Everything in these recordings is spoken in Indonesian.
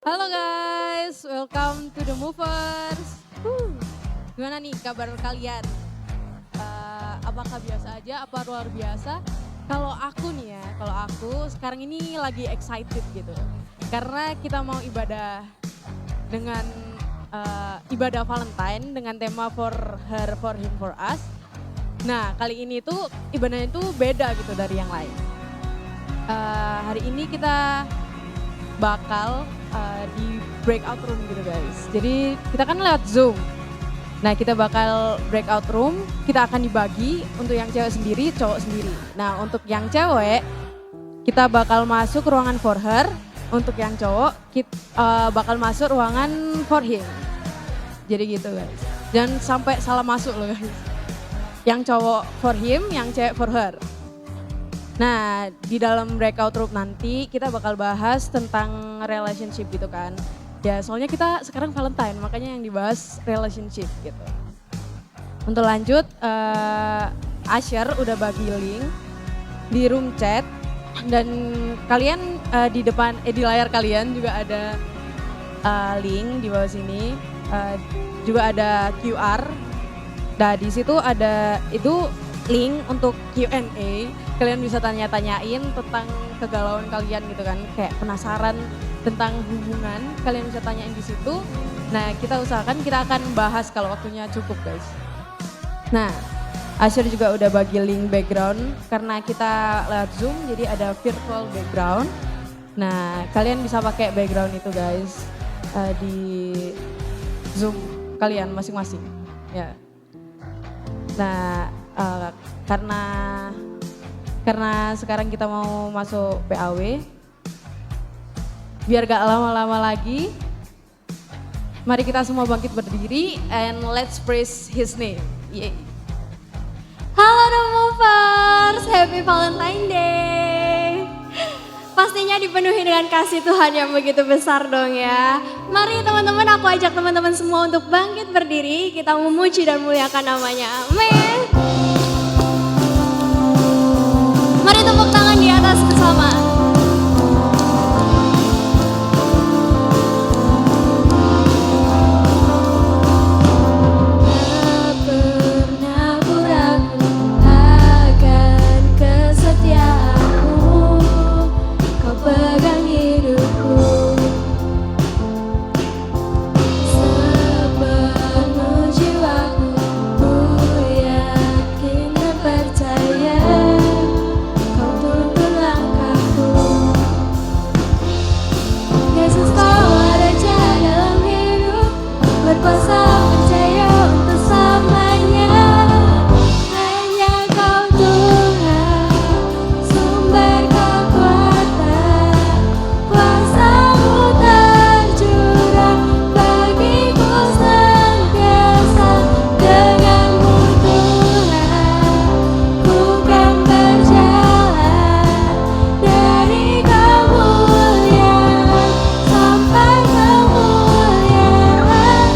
Halo guys, welcome to the Movers. Gimana nih kabar kalian? Apakah biasa aja, apa luar biasa? Kalau aku nih ya, kalau aku sekarang ini lagi excited gitu. Karena kita mau ibadah dengan ibadah Valentine dengan tema for her, for him, for us. Nah kali ini tuh ibadahnya tuh beda gitu dari yang lain. Hari ini kita bakal di breakout room gitu guys. Jadi kita kan lewat Zoom. Nah kita bakal breakout room, kita akan dibagi untuk yang cewek sendiri, cowok sendiri. Nah untuk yang cewek kita bakal masuk ruangan for her, untuk yang cowok kita bakal masuk ruangan for him. Jadi gitu guys. Jangan sampai salah masuk loh guys. Yang cowok for him, yang cewek for her. Nah di dalam breakout room nanti kita bakal bahas tentang relationship gitu kan. Ya soalnya kita sekarang Valentine makanya yang dibahas relationship gitu. Untuk lanjut Asher udah bagi link di room chat dan kalian di depan di layar kalian juga ada link di bawah sini. Juga ada QR. Nah di situ ada itu link untuk Q&A. Kalian bisa tanya-tanyain tentang kegalauan kalian gitu kan, kayak penasaran tentang hubungan, kalian bisa tanyain di situ. Nah kita usahakan kita akan bahas kalau waktunya cukup guys. Nah Asher juga udah bagi link background karena kita lewat Zoom jadi ada virtual background. Nah kalian bisa pakai background itu guys di Zoom kalian masing-masing ya. Nah karena sekarang kita mau masuk PAW, biar gak lama-lama lagi, mari kita semua bangkit berdiri and let's praise his name. Yeay. Halo The Movers, Happy Valentine Day. Pastinya dipenuhi dengan kasih Tuhan yang begitu besar dong ya. Mari teman-teman, aku ajak teman-teman semua untuk bangkit berdiri, kita memuji dan muliakan namanya. Amin. Mari tepuk tangan di atas bersama. Tak pernah ku ragu akan kesetiaanmu, kau pegang hidupku. Sepenuh jiwaku ku yakin dan percaya. Yesus kau ada dalam hidup, berkuasa percaya untuk selamanya. Hanya kau Tuhan, sumber kekuatan, kuasa-Mu tercurah bagiku senantiasa. Denganmu Tuhan, ku kan berjalan dari kemuliaan sampai kemuliaan,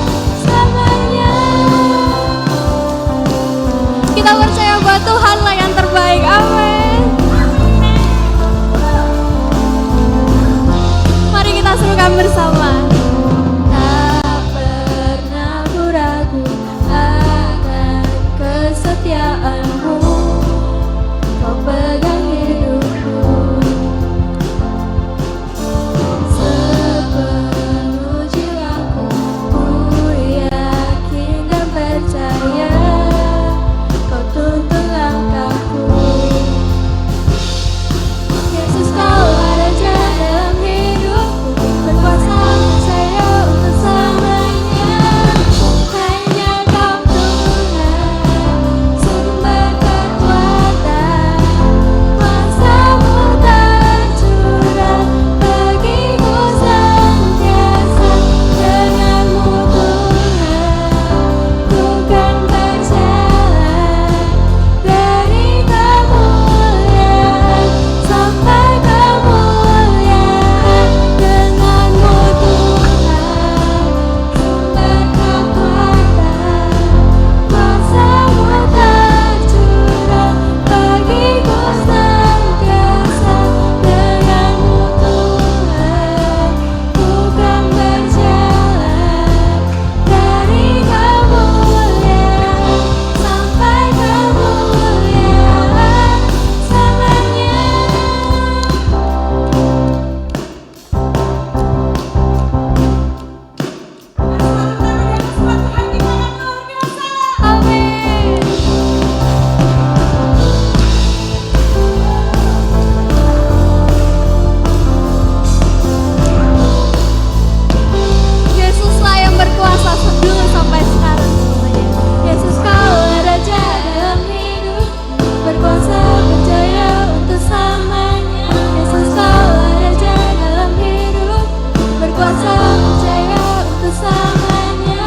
selamanya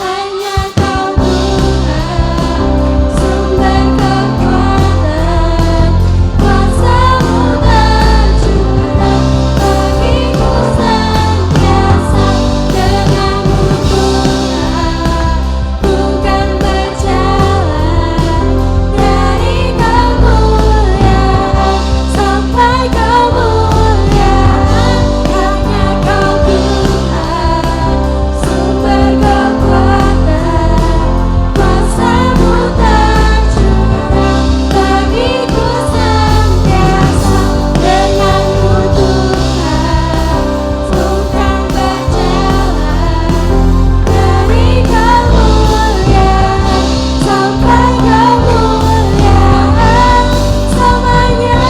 hanya Kau Tuhan, sumber kekuatan, kuasa-Mu tercurah bagiku senantiasa. Denganmu Tuhan, ku kan berjalan dari kemuliaan sampai kemuliaan. Hanya Kau Tuhan, sumber kekuatan, kuasa-Mu tercurah bagiku senantiasa. Denganmu Tuhan, ku kan berjalan dari kemuliaan sampai kemuliaan selamanya.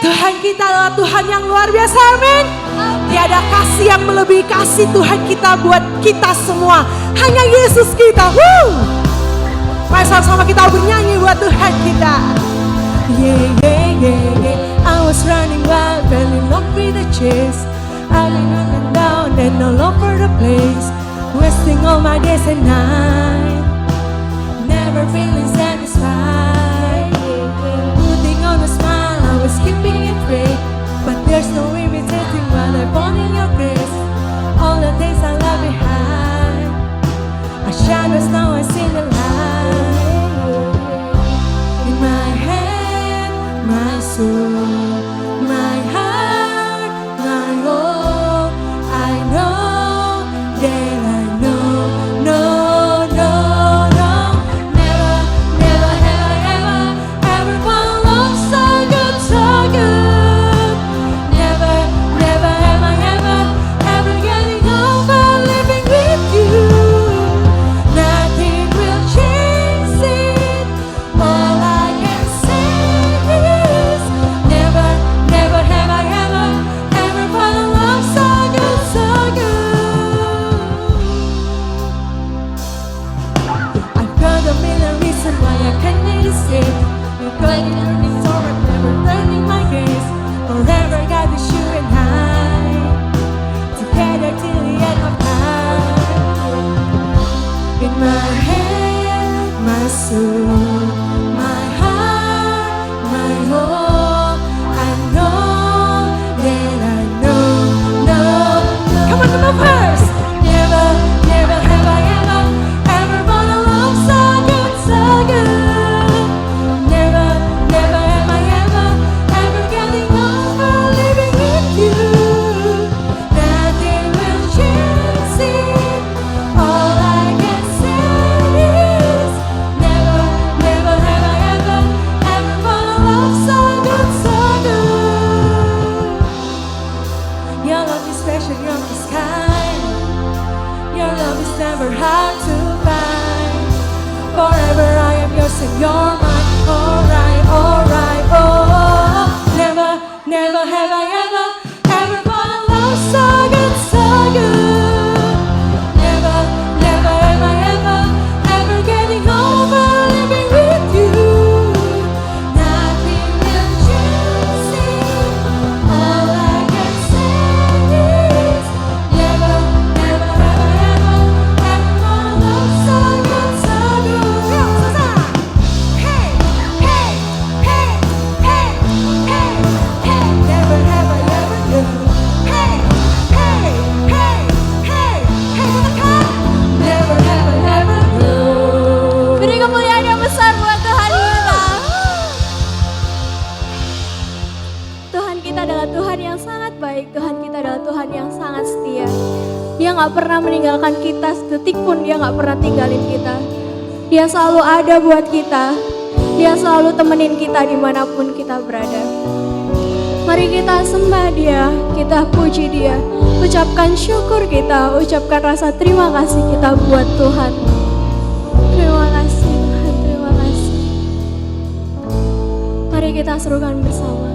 Tuhan kita adalah Tuhan yang luar biasa, amin. Tiada kasih yang melebihi kasih Tuhan kita buat kita semua. Hanya Yesus kita. Mari sama-sama kita bernyanyi buat Tuhan kita. Yeah, yeah, yeah, yeah. I was running wild, running off with the chase. I've been up and down and all over the place, wasting all my days and nights, never feeling satisfied. Putting on a smile, I was keeping it straight, but there's no imitating what I found in your grace. All the things I left behind are shadows, now I see the light. In my head, my soul, my heart, my all, I know that I know, no, no, no. Never, never have I ever found love so good, so good. Never, never have I ever getting over living with you. Nothing will change it. All I can say is never, never have I ever found a love so good, so good. I've got a million reasons why I can't escape. You're going to learn this or I'm never learning my grace. Forever got with you and I, together till the end of time. In my head, my soul, my heart, my all, I know that I know, no. Come on, come on, first. Never, never have I ever found a love so good, so good. Never, never have I ever getting over living with you. Nothing will change it. All I can say is never, never have I ever found a love so good, so good. Your love is special, your love is kind. Your love is never hard to find. Forever I am yours and you're mine. Alright, alright, oh. Never, never have I ever found a love so good, so good. Never, never have I ever getting over living with you. Nothing will change it. All I can say is never, never have I ever found a love so good, so good. Hey, hey, hey, hey, hey, hey. Never have I ever knew. Hey, hey, hey, hey, hey. Never have I ever knew. Beri kemuliaan yang besar buat Tuhan kita. Tuhan kita adalah Tuhan yang sangat baik. Tuhan kita adalah Tuhan yang sangat setia. Dia gak pernah meninggalkan kita sedetik pun, dia gak pernah tinggalin kita. Dia selalu ada buat kita. Dia selalu temenin kita dimanapun kita berada. Mari kita sembah Dia, kita puji Dia, ucapkan syukur kita, ucapkan rasa terima kasih kita buat Tuhan. Terima kasih Tuhan, terima kasih. Mari kita serukan bersama.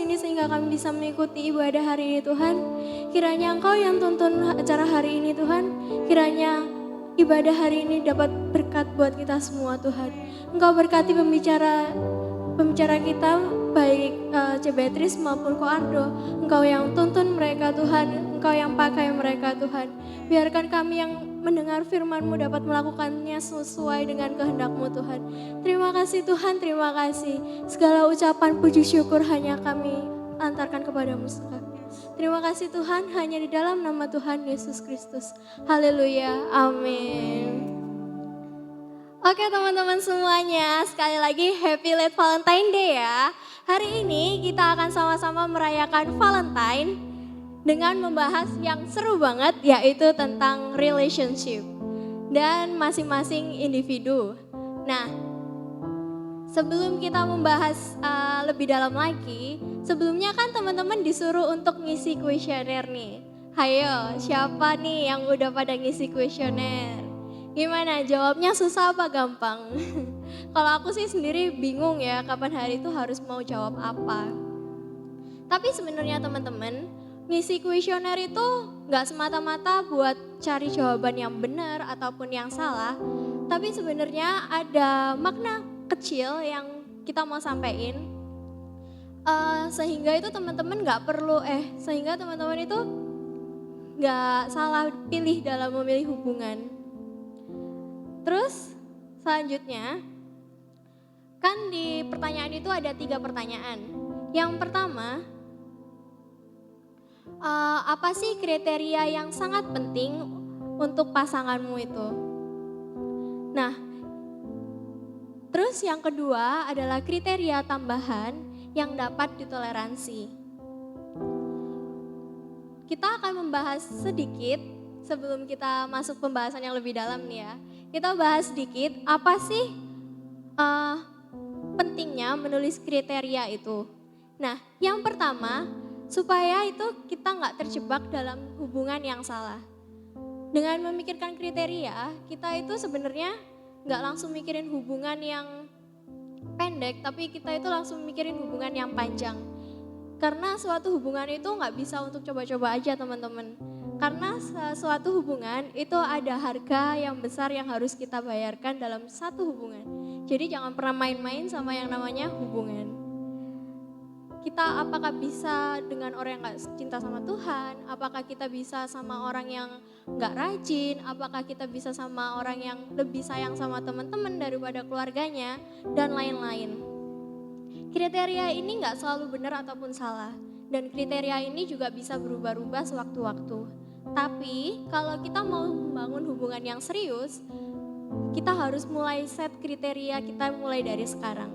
sini sehingga kami bisa mengikuti ibadah hari ini Tuhan. Kiranya Engkau yang tuntun acara hari ini Tuhan. Kiranya ibadah hari ini dapat berkat buat kita semua Tuhan. Engkau berkati pembicara kita baik C. Beatrice maupun Ko Ardo. Engkau yang tuntun mereka Tuhan. Engkau yang pakai mereka Tuhan. Biarkan kami yang mendengar firman-Mu dapat melakukannya sesuai dengan kehendak-Mu Tuhan. Terima kasih Tuhan, terima kasih. Segala ucapan puji syukur hanya kami antarkan kepadamu Tuhan. Terima kasih Tuhan, hanya di dalam nama Tuhan Yesus Kristus. Haleluya, amin. Oke teman-teman semuanya, sekali lagi Happy Late Valentine Day ya. Hari ini kita akan sama-sama merayakan Valentine dengan membahas yang seru banget, yaitu tentang relationship dan masing-masing individu. Nah, sebelum kita membahas lebih dalam lagi, sebelumnya kan teman-teman disuruh untuk ngisi kuesioner nih. Hayo, siapa nih yang udah pada ngisi kuesioner? Gimana, jawabnya susah apa gampang? Kalau aku sih sendiri bingung ya, kapan hari itu harus mau jawab apa. Tapi sebenarnya teman-teman, ngisi kuesioner itu gak semata-mata buat cari jawaban yang benar ataupun yang salah. Tapi sebenarnya ada makna kecil yang kita mau sampaikan. Sehingga itu teman-teman sehingga teman-teman itu gak salah pilih dalam memilih hubungan. Terus selanjutnya, kan di pertanyaan itu ada 3 pertanyaan. Yang pertama, apa sih kriteria yang sangat penting untuk pasanganmu itu? Nah, terus yang kedua adalah kriteria tambahan yang dapat ditoleransi. Kita akan membahas sedikit sebelum kita masuk pembahasan yang lebih dalam nih ya. Kita bahas sedikit apa sih pentingnya menulis kriteria itu. Nah, yang pertama, supaya itu kita nggak terjebak dalam hubungan yang salah. Dengan memikirkan kriteria, kita itu sebenarnya nggak langsung mikirin hubungan yang pendek, tapi kita itu langsung mikirin hubungan yang panjang. Karena suatu hubungan itu nggak bisa untuk coba-coba aja teman-teman. Karena suatu hubungan itu ada harga yang besar yang harus kita bayarkan dalam satu hubungan. Jadi jangan pernah main-main sama yang namanya hubungan. Kita apakah bisa dengan orang yang gak cinta sama Tuhan, apakah kita bisa sama orang yang gak rajin, apakah kita bisa sama orang yang lebih sayang sama teman-teman daripada keluarganya, dan lain-lain. Kriteria ini gak selalu benar ataupun salah, dan kriteria ini juga bisa berubah-ubah sewaktu-waktu. Tapi kalau kita mau membangun hubungan yang serius, kita harus mulai set kriteria kita mulai dari sekarang.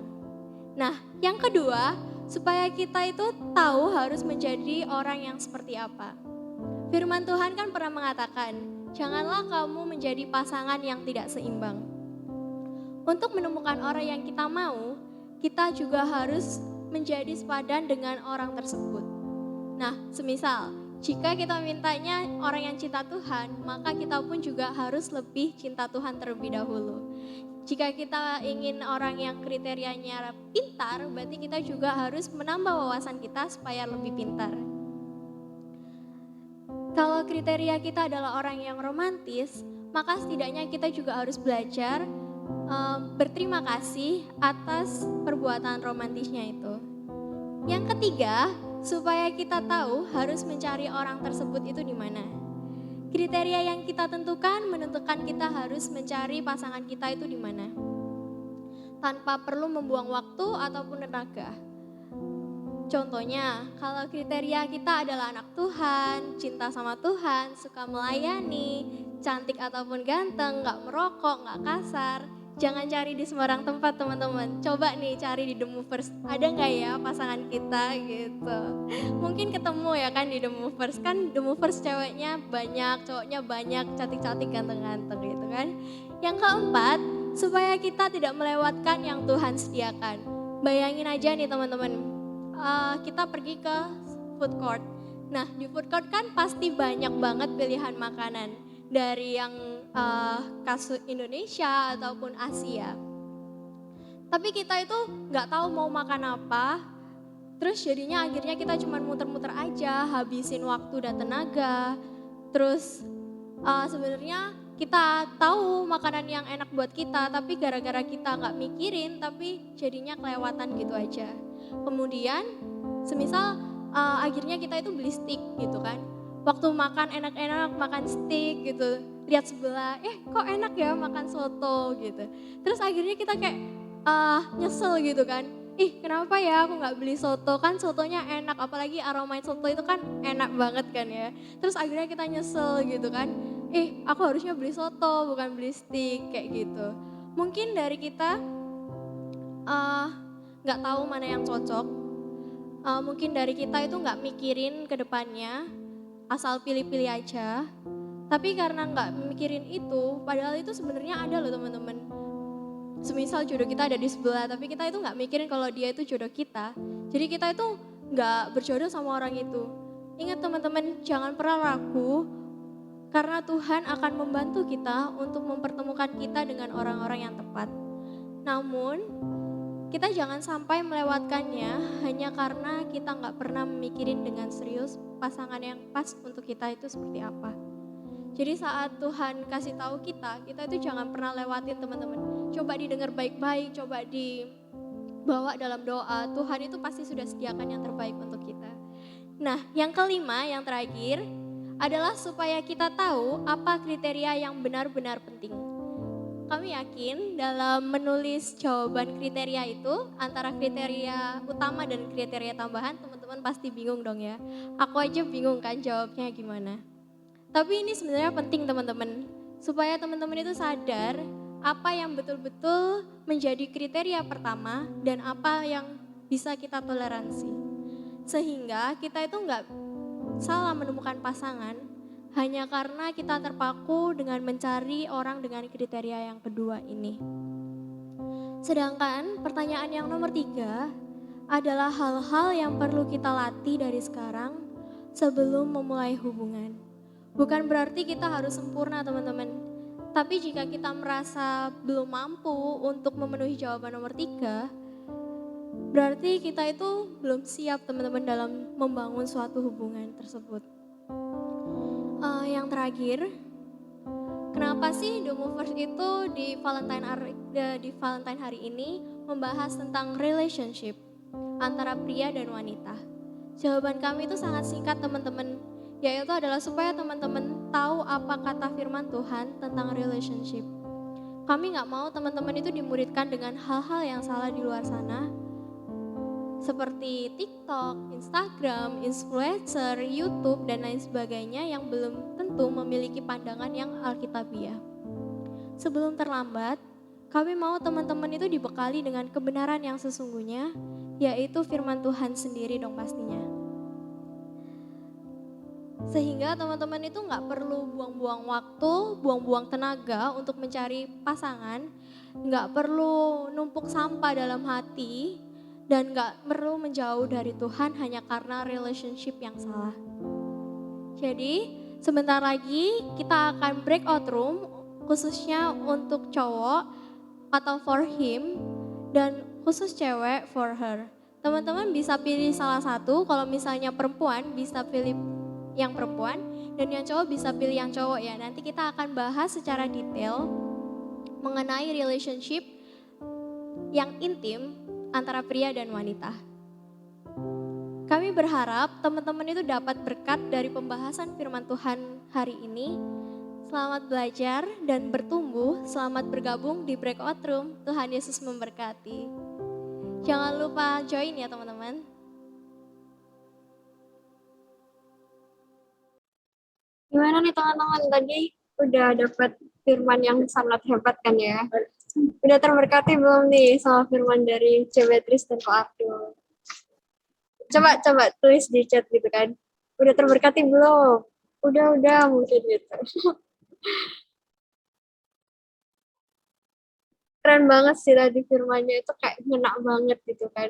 Nah, yang kedua, supaya kita itu tahu harus menjadi orang yang seperti apa. Firman Tuhan kan pernah mengatakan, janganlah kamu menjadi pasangan yang tidak seimbang. Untuk menemukan orang yang kita mau, kita juga harus menjadi sepadan dengan orang tersebut. Nah, semisal jika kita mintanya orang yang cinta Tuhan, maka kita pun juga harus lebih cinta Tuhan terlebih dahulu. Jika kita ingin orang yang kriterianya pintar, berarti kita juga harus menambah wawasan kita supaya lebih pintar. Kalau kriteria kita adalah orang yang romantis, maka setidaknya kita juga harus belajar berterima kasih atas perbuatan romantisnya itu. Yang ketiga, supaya kita tahu harus mencari orang tersebut itu di mana. Kriteria yang kita tentukan menentukan kita harus mencari pasangan kita itu di mana. Tanpa perlu membuang waktu ataupun tenaga. Contohnya, kalau kriteria kita adalah anak Tuhan, cinta sama Tuhan, suka melayani, cantik ataupun ganteng, gak merokok, gak kasar, jangan cari di sembarang tempat teman-teman. Coba nih cari di The Movers. Ada nggak ya pasangan kita gitu. Mungkin ketemu ya kan di The Movers. Kan The Movers ceweknya banyak, cowoknya banyak, cantik-cantik, ganteng-ganteng gitu kan. Yang keempat, supaya kita tidak melewatkan yang Tuhan sediakan. Bayangin aja nih teman-teman. Kita pergi ke food court. Nah di food court kan pasti banyak banget pilihan makanan. Dari yang kasus Indonesia ataupun Asia. Tapi kita itu nggak tahu mau makan apa, Terus jadinya akhirnya kita cuma muter-muter aja, habisin waktu dan tenaga. Terus sebenarnya kita tahu makanan yang enak buat kita, tapi gara-gara kita nggak mikirin, tapi jadinya kelewatan gitu aja. Kemudian, semisal akhirnya kita itu beli steak gitu kan. Waktu makan enak-enak, makan steak gitu, lihat sebelah, kok enak ya makan soto gitu. Terus akhirnya kita kayak nyesel gitu kan. Kenapa ya aku nggak beli soto, kan sotonya enak, apalagi aroma soto itu kan enak banget kan ya. Terus akhirnya kita nyesel gitu kan, aku harusnya beli soto bukan beli steak kayak gitu. Mungkin dari kita nggak tahu mana yang cocok, mungkin dari kita itu nggak mikirin ke depannya, asal pilih-pilih aja. Tapi karena nggak mikirin itu, padahal itu sebenarnya ada loh teman-teman. Semisal jodoh kita ada di sebelah, tapi kita itu nggak mikirin kalau dia itu jodoh kita. Jadi kita itu nggak berjodoh sama orang itu. Ingat teman-teman, jangan pernah ragu, karena Tuhan akan membantu kita untuk mempertemukan kita dengan orang-orang yang tepat. Namun, kita jangan sampai melewatkannya hanya karena kita nggak pernah memikirin dengan serius pasangan yang pas untuk kita itu seperti apa. Jadi saat Tuhan kasih tahu kita itu jangan pernah lewatin teman-teman. Coba didengar baik-baik, coba dibawa dalam doa. Tuhan itu pasti sudah sediakan yang terbaik untuk kita. Nah, yang kelima, yang terakhir adalah supaya kita tahu apa kriteria yang benar-benar penting. Kami yakin dalam menulis jawaban kriteria itu, antara kriteria utama dan kriteria tambahan, teman-teman pasti bingung dong ya. Aku aja bingung kan jawabnya gimana. Tapi ini sebenarnya penting teman-teman, supaya teman-teman itu sadar apa yang betul-betul menjadi kriteria pertama dan apa yang bisa kita toleransi. Sehingga kita itu nggak salah menemukan pasangan hanya karena kita terpaku dengan mencari orang dengan kriteria yang kedua ini. Sedangkan pertanyaan yang nomor 3 adalah hal-hal yang perlu kita latih dari sekarang sebelum memulai hubungan. Bukan berarti kita harus sempurna teman-teman. Tapi jika kita merasa belum mampu untuk memenuhi jawaban nomor 3, berarti kita itu belum siap teman-teman dalam membangun suatu hubungan tersebut. Yang terakhir, kenapa sih The Movers itu di Valentine hari ini membahas tentang relationship antara pria dan wanita? Jawaban kami itu sangat singkat teman-teman, yaitu adalah supaya teman-teman tahu apa kata firman Tuhan tentang relationship. Kami gak mau teman-teman itu dimuridkan dengan hal-hal yang salah di luar sana, seperti TikTok, Instagram, influencer, YouTube, dan lain sebagainya yang belum tentu memiliki pandangan yang alkitabiah. Sebelum terlambat, kami mau teman-teman itu dibekali dengan kebenaran yang sesungguhnya, yaitu firman Tuhan sendiri dong pastinya. Sehingga teman-teman itu gak perlu buang-buang waktu, buang-buang tenaga untuk mencari pasangan, gak perlu numpuk sampah dalam hati, dan gak perlu menjauh dari Tuhan hanya karena relationship yang salah. Jadi sebentar lagi kita akan breakout room khususnya untuk cowok atau for him dan khusus cewek for her. Teman-teman bisa pilih salah satu, kalau misalnya perempuan bisa pilih yang perempuan dan yang cowok bisa pilih yang cowok ya. Nanti kita akan bahas secara detail mengenai relationship yang intim antara pria dan wanita. Kami berharap teman-teman itu dapat berkat dari pembahasan firman Tuhan hari ini. Selamat belajar dan bertumbuh, selamat bergabung di breakout room. Tuhan Yesus memberkati. Jangan lupa join ya teman-teman. Gimana nih teman-teman, tadi udah dapat firman yang sangat hebat kan ya? Udah terberkati belum nih sama firman dari C. Beatrice dan Ko Abdul? Coba tulis di chat gitu kan. Udah terberkati belum? Udah mungkin gitu. Keren banget sih tadi firmannya, itu kayak ngena banget gitu kan.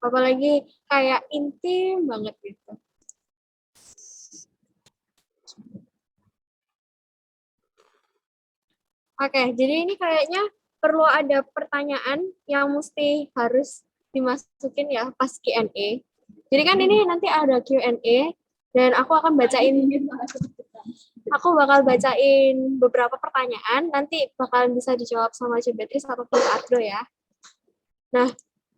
Apalagi kayak intim banget gitu. Oke, jadi ini kayaknya perlu ada pertanyaan yang mesti harus dimasukin ya pas Q&A. Jadi kan ini nanti ada Q&A dan aku bakal bacain beberapa pertanyaan, nanti bakalan bisa dijawab sama Ci Beatrice atau Kak Ardo ya. Nah,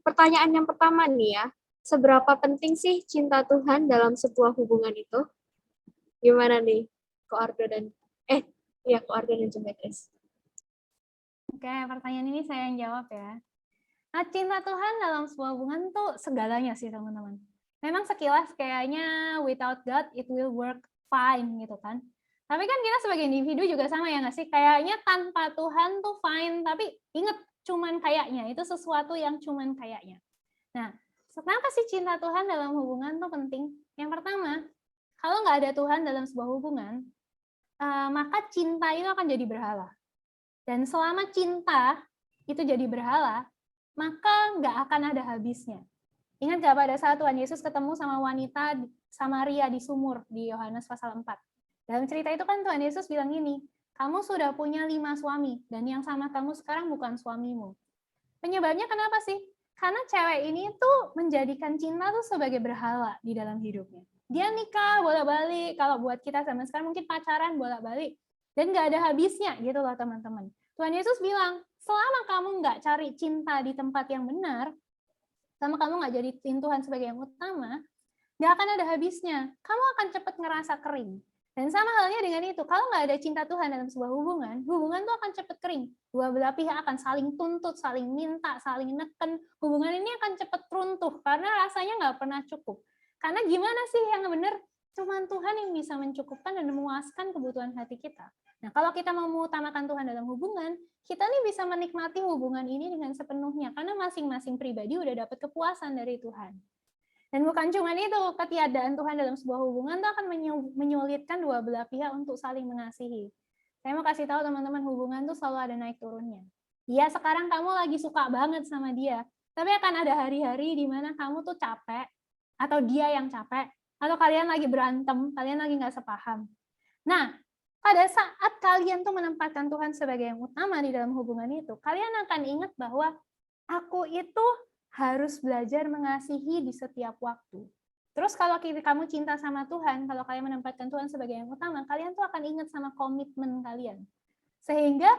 pertanyaan yang pertama nih ya, seberapa penting sih cinta Tuhan dalam sebuah hubungan itu? Gimana nih, Kak Ardo dan Ci Beatrice? Oke, pertanyaan ini saya yang jawab ya. Nah, cinta Tuhan dalam sebuah hubungan tuh segalanya sih teman-teman. Memang sekilas kayaknya without God it will work fine gitu kan. Tapi kan kita sebagai individu juga sama ya nggak sih? Kayaknya tanpa Tuhan tuh fine, tapi inget cuman kayaknya, itu sesuatu yang cuman kayaknya. Nah, kenapa sih cinta Tuhan dalam hubungan tuh penting? Yang pertama, kalau nggak ada Tuhan dalam sebuah hubungan, maka cinta itu akan jadi berhala. Dan selama cinta itu jadi berhala, maka nggak akan ada habisnya. Ingat nggak pada saat Tuhan Yesus ketemu sama wanita Samaria di sumur di Yohanes pasal 4. Dalam cerita itu kan Tuhan Yesus bilang gini, kamu sudah punya 5 suami, dan yang sama kamu sekarang bukan suamimu. Penyebabnya kenapa sih? Karena cewek ini tuh menjadikan cinta tuh sebagai berhala di dalam hidupnya. Dia nikah bolak-balik, kalau buat kita zaman sekarang mungkin pacaran bolak-balik, dan nggak ada habisnya gitu loh teman-teman. Tuhan Yesus bilang, selama kamu nggak cari cinta di tempat yang benar, selama kamu nggak jadiin Tuhan sebagai yang utama, nggak akan ada habisnya. Kamu akan cepat ngerasa kering. Dan sama halnya dengan itu, kalau nggak ada cinta Tuhan dalam sebuah hubungan tuh akan cepat kering. Dua belah pihak akan saling tuntut, saling minta, saling neken. Hubungan ini akan cepat runtuh, karena rasanya nggak pernah cukup. Karena gimana sih yang benar? Cuman Tuhan yang bisa mencukupkan dan memuaskan kebutuhan hati kita. Nah, kalau kita mau mengutamakan Tuhan dalam hubungan, kita nih bisa menikmati hubungan ini dengan sepenuhnya, karena masing-masing pribadi udah dapat kepuasan dari Tuhan. Dan bukan cuma itu, ketiadaan Tuhan dalam sebuah hubungan itu akan menyulitkan dua belah pihak untuk saling mengasihi. Saya mau kasih tahu teman-teman, hubungan tuh selalu ada naik turunnya. Ya, sekarang kamu lagi suka banget sama dia, tapi akan ada hari-hari di mana kamu tuh capek, atau dia yang capek, atau kalian lagi berantem, kalian lagi nggak sepaham. Nah, pada saat kalian tuh menempatkan Tuhan sebagai yang utama di dalam hubungan itu, kalian akan ingat bahwa aku itu harus belajar mengasihi di setiap waktu. Terus kalau kamu cinta sama Tuhan, kalau kalian menempatkan Tuhan sebagai yang utama, kalian tuh akan ingat sama komitmen kalian. Sehingga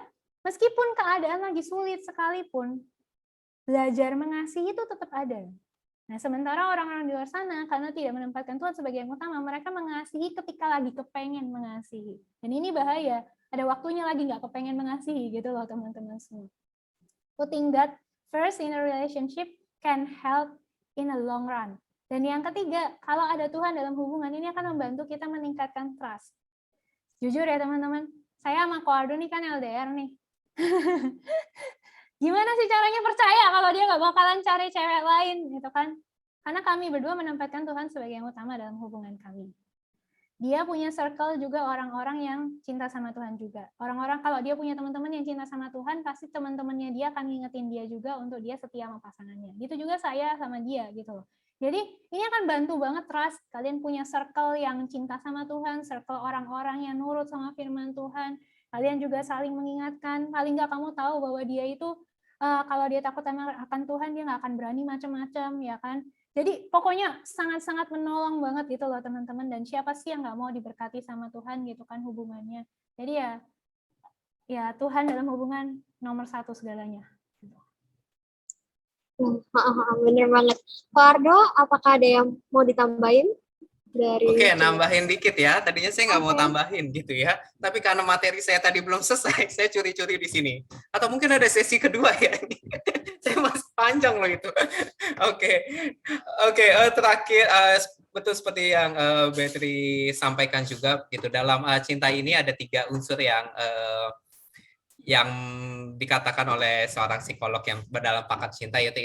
meskipun keadaan lagi sulit sekalipun, belajar mengasihi itu tetap ada. Nah, sementara orang-orang di luar sana, karena tidak menempatkan Tuhan sebagai yang utama, mereka mengasihi ketika lagi kepengen mengasihi. Dan ini bahaya, ada waktunya lagi nggak kepengen mengasihi, gitu loh teman-teman semua. Putting God first in a relationship can help in a long run. Dan yang ketiga, kalau ada Tuhan dalam hubungan ini akan membantu kita meningkatkan trust. Jujur ya teman-teman, saya sama Ko Ardo nih kan LDR nih. Gimana sih caranya percaya kalau dia nggak bakalan cari cewek lain gitu kan? Karena kami berdua menempatkan Tuhan sebagai yang utama dalam hubungan kami. Dia punya circle juga orang-orang yang cinta sama Tuhan juga. Orang-orang kalau dia punya teman-teman yang cinta sama Tuhan, pasti teman-temannya dia akan ngingetin dia juga untuk dia setia sama pasangannya. Gitu juga saya sama dia gitu loh. Jadi ini akan bantu banget trust. Kalian punya circle yang cinta sama Tuhan, circle orang-orang yang nurut sama firman Tuhan. Kalian juga saling mengingatkan. Paling nggak kamu tahu bahwa dia itu kalau dia takut akan Tuhan, dia nggak akan berani macam-macam, ya kan? Jadi pokoknya sangat-sangat menolong banget gitu loh teman-teman. Dan siapa sih yang nggak mau diberkati sama Tuhan gitu kan hubungannya. Jadi ya Tuhan dalam hubungan nomor 1 segalanya. Bener banget. Pak Ardo, apakah ada yang mau ditambahin? Oke, nambahin dikit ya. Tadinya saya nggak mau tambahin gitu ya. Tapi karena materi saya tadi belum selesai, saya curi-curi di sini. Atau mungkin ada sesi kedua ya. Saya masih panjang loh itu. Oke. Terakhir, betul seperti yang Beatrice sampaikan juga. Gitu. Dalam cinta ini ada 3 unsur yang dikatakan oleh seorang psikolog yang berdalam pakat cinta, yaitu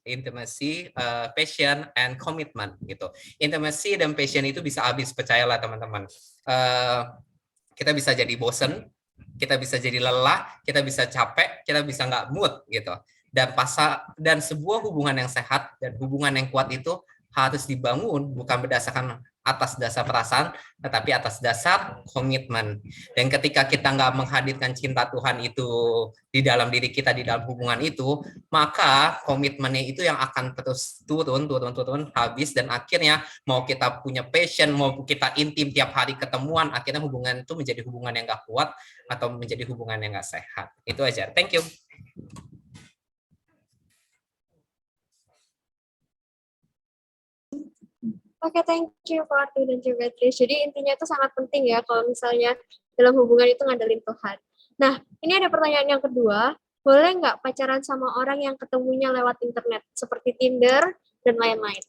intimacy, passion, and commitment gitu. Intimacy dan passion itu bisa habis, percayalah teman-teman. Kita bisa jadi bosen, kita bisa jadi lelah, kita bisa capek, kita bisa nggak mood gitu. Dan sebuah hubungan yang sehat dan hubungan yang kuat itu harus dibangun bukan berdasarkan atas dasar perasaan, tetapi atas dasar komitmen. Dan ketika kita nggak menghadirkan cinta Tuhan itu di dalam diri kita, di dalam hubungan itu, maka komitmennya itu yang akan terus turun, habis, dan akhirnya mau kita punya passion, mau kita intim tiap hari ketemuan, akhirnya hubungan itu menjadi hubungan yang nggak kuat atau menjadi hubungan yang nggak sehat. Itu aja. Thank you. Oke, thank you Pak Arthur dan juga Beatrice. Jadi intinya itu sangat penting ya kalau misalnya dalam hubungan itu ngandelin Tuhan. Nah, ini ada pertanyaan yang kedua. Boleh nggak pacaran sama orang yang ketemunya lewat internet, seperti Tinder dan lain-lain?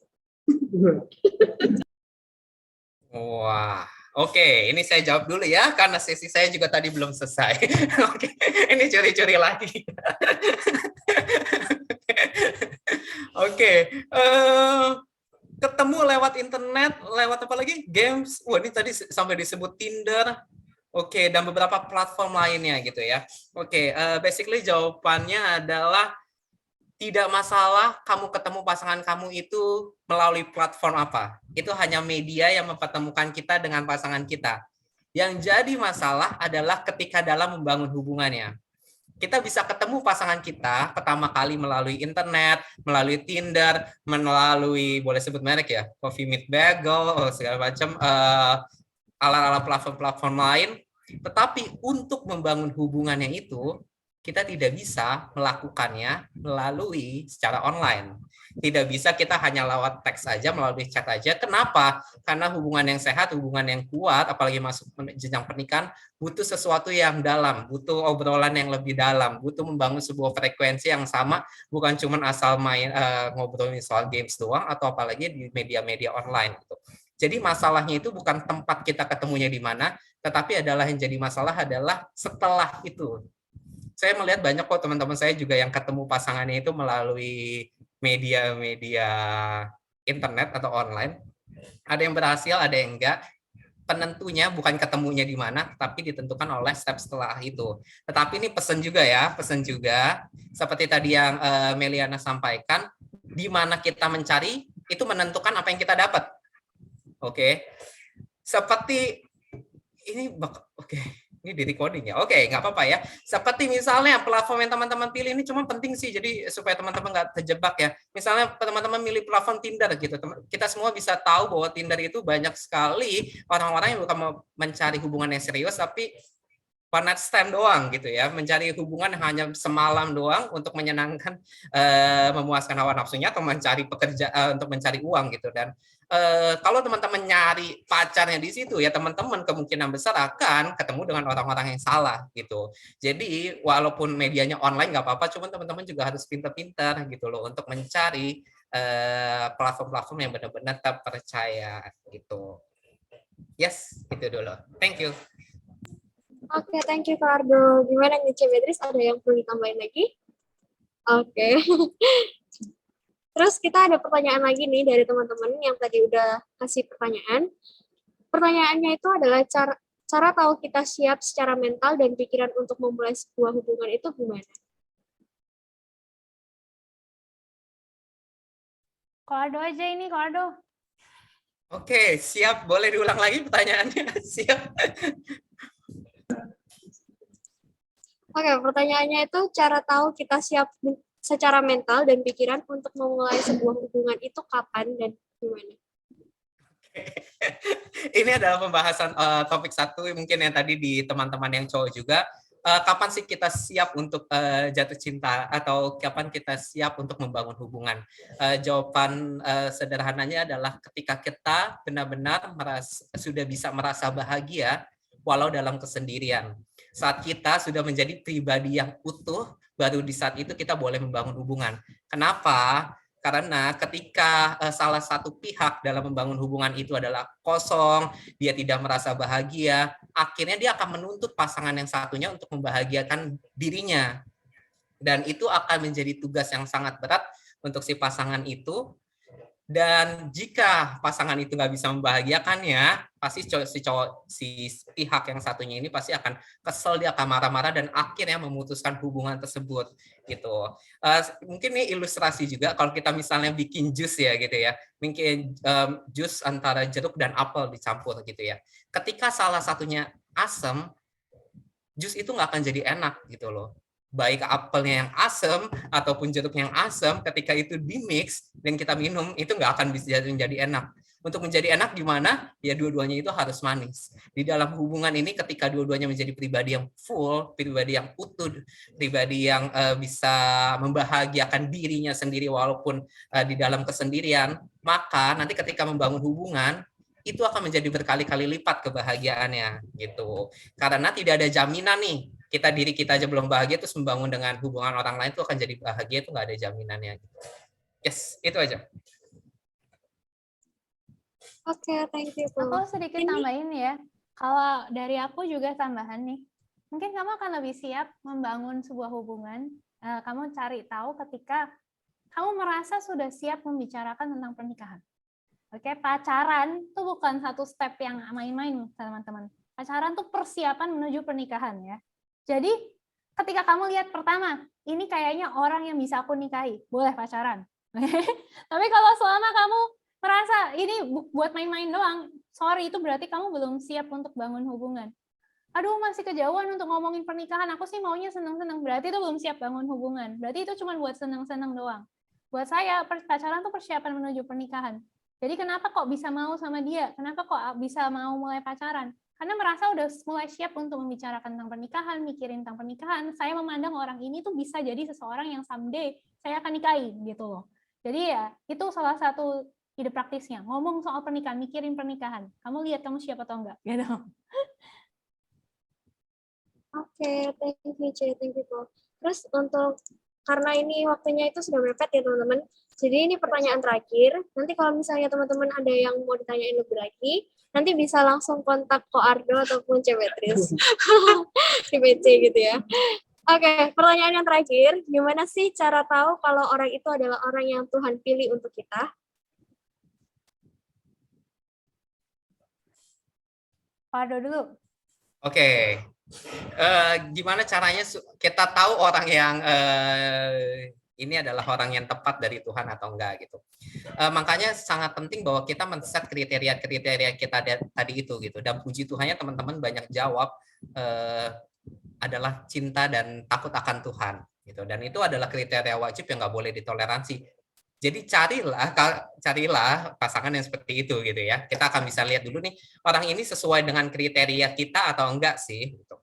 Wah, oke. Ini saya jawab dulu ya, karena sesi saya juga tadi belum selesai. Oke, ini curi-curi lagi. Oke, ketemu lewat internet, lewat apa lagi? Games. Wah, ini tadi sampai disebut Tinder. Oke, dan beberapa platform lainnya gitu ya. Oke, basically jawabannya adalah tidak masalah kamu ketemu pasangan kamu itu melalui platform apa. Itu hanya media yang mempertemukan kita dengan pasangan kita. Yang jadi masalah adalah ketika dalam membangun hubungannya. Kita bisa ketemu pasangan kita pertama kali melalui internet, melalui Tinder, melalui, boleh sebut merek ya, Coffee Meet Bagel, segala macam, ala-ala platform-platform lain. Tetapi untuk membangun hubungannya itu, kita tidak bisa melakukannya melalui secara online. Tidak bisa kita hanya lewat teks saja, melalui chat aja. Kenapa? Karena hubungan yang sehat, hubungan yang kuat, apalagi masuk jenjang pernikahan, butuh sesuatu yang dalam, butuh obrolan yang lebih dalam, butuh membangun sebuah frekuensi yang sama, bukan cuma asal main ngobrolin soal games doang, atau apalagi di media-media online. Gitu. Jadi masalahnya itu bukan tempat kita ketemunya di mana, tetapi adalah yang jadi masalah adalah setelah itu. Saya melihat banyak kok teman-teman saya juga yang ketemu pasangannya itu melalui media-media internet atau online. Ada yang berhasil, ada yang enggak. Penentunya bukan ketemunya di mana, tapi ditentukan oleh step setelah itu. Tetapi ini pesan juga ya, seperti tadi yang Meliana sampaikan, di mana kita mencari, itu menentukan apa yang kita dapat. Oke. Seperti ini, oke. Ini di recording ya. Oke, nggak apa-apa ya. Seperti misalnya platform yang teman-teman pilih ini cuma penting sih, jadi supaya teman-teman nggak terjebak ya. Misalnya teman-teman milih platform Tinder gitu. Kita semua bisa tahu bahwa Tinder itu banyak sekali orang-orang yang bukan mencari hubungan yang serius, tapi one night stand doang gitu ya. Mencari hubungan hanya semalam doang untuk menyenangkan, memuaskan hawa nafsunya, atau mencari pekerjaan untuk mencari uang gitu. Dan kalau teman-teman nyari pacarnya di situ ya, teman-teman kemungkinan besar akan ketemu dengan orang-orang yang salah gitu. Jadi walaupun medianya online nggak apa-apa, cuman teman-teman juga harus pintar-pintar gitu loh untuk mencari platform-platform yang benar-benar terpercaya gitu. Yes, itu dulu. Thank you. Oke, thank you Kak Ardo. Gimana nih Cik Beatrice, ada yang perlu ditambahin lagi? Oke. Terus kita ada pertanyaan lagi nih dari teman-teman yang tadi udah kasih pertanyaan. Pertanyaannya itu adalah cara tahu kita siap secara mental dan pikiran untuk memulai sebuah hubungan itu gimana? Kolardo aja ini, Kolardo. Oke, siap. Boleh diulang lagi pertanyaannya? Siap. Oke, pertanyaannya itu cara tahu kita siap secara mental dan pikiran untuk memulai sebuah hubungan itu kapan dan gimana? Ini adalah pembahasan topik satu mungkin yang tadi di teman-teman yang cowok juga. Kapan sih kita siap untuk jatuh cinta, atau kapan kita siap untuk membangun hubungan? Jawaban sederhananya adalah ketika kita benar-benar sudah bisa merasa bahagia walau dalam kesendirian. Saat kita sudah menjadi pribadi yang utuh, baru di saat itu kita boleh membangun hubungan. Kenapa? Karena ketika salah satu pihak dalam membangun hubungan itu adalah kosong, dia tidak merasa bahagia, akhirnya dia akan menuntut pasangan yang satunya untuk membahagiakan dirinya. Dan itu akan menjadi tugas yang sangat berat untuk si pasangan itu. Dan jika pasangan itu nggak bisa membahagiakannya, pasti si pihak yang satunya ini pasti akan kesel, dia akan marah-marah dan akhirnya memutuskan hubungan tersebut gitu. Mungkin ini ilustrasi juga kalau kita misalnya bikin jus ya gitu ya, bikin jus antara jeruk dan apel dicampur gitu ya. Ketika salah satunya asam, jus itu nggak akan jadi enak gitu loh. Baik apelnya yang asam ataupun jeruknya yang asam, ketika itu dimix dan kita minum, itu nggak akan bisa menjadi enak. Untuk menjadi enak gimana? Ya dua-duanya itu harus manis. Di dalam hubungan ini ketika dua-duanya menjadi pribadi yang full, pribadi yang utuh, pribadi yang bisa membahagiakan dirinya sendiri walaupun di dalam kesendirian, maka nanti ketika membangun hubungan, itu akan menjadi berkali-kali lipat kebahagiaannya gitu. Karena tidak ada jaminan nih, diri kita aja belum bahagia terus membangun dengan hubungan orang lain itu akan jadi bahagia, itu nggak ada jaminannya. Yes, itu aja. Oke, thank you. Aku sedikit tambahin ya. Kalau dari aku juga tambahan nih. Mungkin kamu akan lebih siap membangun sebuah hubungan. Kamu cari tahu ketika kamu merasa sudah siap membicarakan tentang pernikahan. Oke, pacaran tuh bukan satu step yang main-main, teman-teman. Pacaran tuh persiapan menuju pernikahan ya. Jadi, ketika kamu lihat pertama, ini kayaknya orang yang bisa aku nikahi, boleh pacaran. Tapi kalau selama kamu merasa ini buat main-main doang, sorry, itu berarti kamu belum siap untuk bangun hubungan. Aduh, masih kejauhan untuk ngomongin pernikahan, aku sih maunya seneng-seneng, berarti itu belum siap bangun hubungan. Berarti itu cuma buat seneng-seneng doang. Buat saya, pacaran tuh persiapan menuju pernikahan. Jadi kenapa kok bisa mau sama dia? Kenapa kok bisa mau mulai pacaran? Karena merasa udah mulai siap untuk membicarakan tentang pernikahan, mikirin tentang pernikahan. Saya memandang orang ini tuh bisa jadi seseorang yang someday saya akan nikahi gitu loh. Jadi ya, itu salah satu ide praktisnya. Ngomong soal pernikahan, mikirin pernikahan. Kamu lihat kamu siap atau enggak gitu. Oke, thank you, Ci. Thank you, Po. Terus karena ini waktunya itu sudah mepet ya, teman-teman. Jadi ini pertanyaan terakhir. Nanti kalau misalnya teman-teman ada yang mau ditanyain lebih lagi, nanti bisa langsung kontak Ko Ardo ataupun C. Beatrice di PC gitu ya. Oke, pertanyaan yang terakhir. Gimana sih cara tahu kalau orang itu adalah orang yang Tuhan pilih untuk kita? Ardo dulu. Oke. Gimana caranya kita tahu orang yang ini adalah orang yang tepat dari Tuhan atau enggak gitu. Makanya sangat penting bahwa kita men-set kriteria kita tadi itu gitu. Dan puji Tuhannya teman-teman banyak jawab adalah cinta dan takut akan Tuhan gitu. Dan itu adalah kriteria wajib yang nggak boleh ditoleransi. Jadi carilah pasangan yang seperti itu gitu ya. Kita akan bisa lihat dulu nih orang ini sesuai dengan kriteria kita atau enggak sih gitu.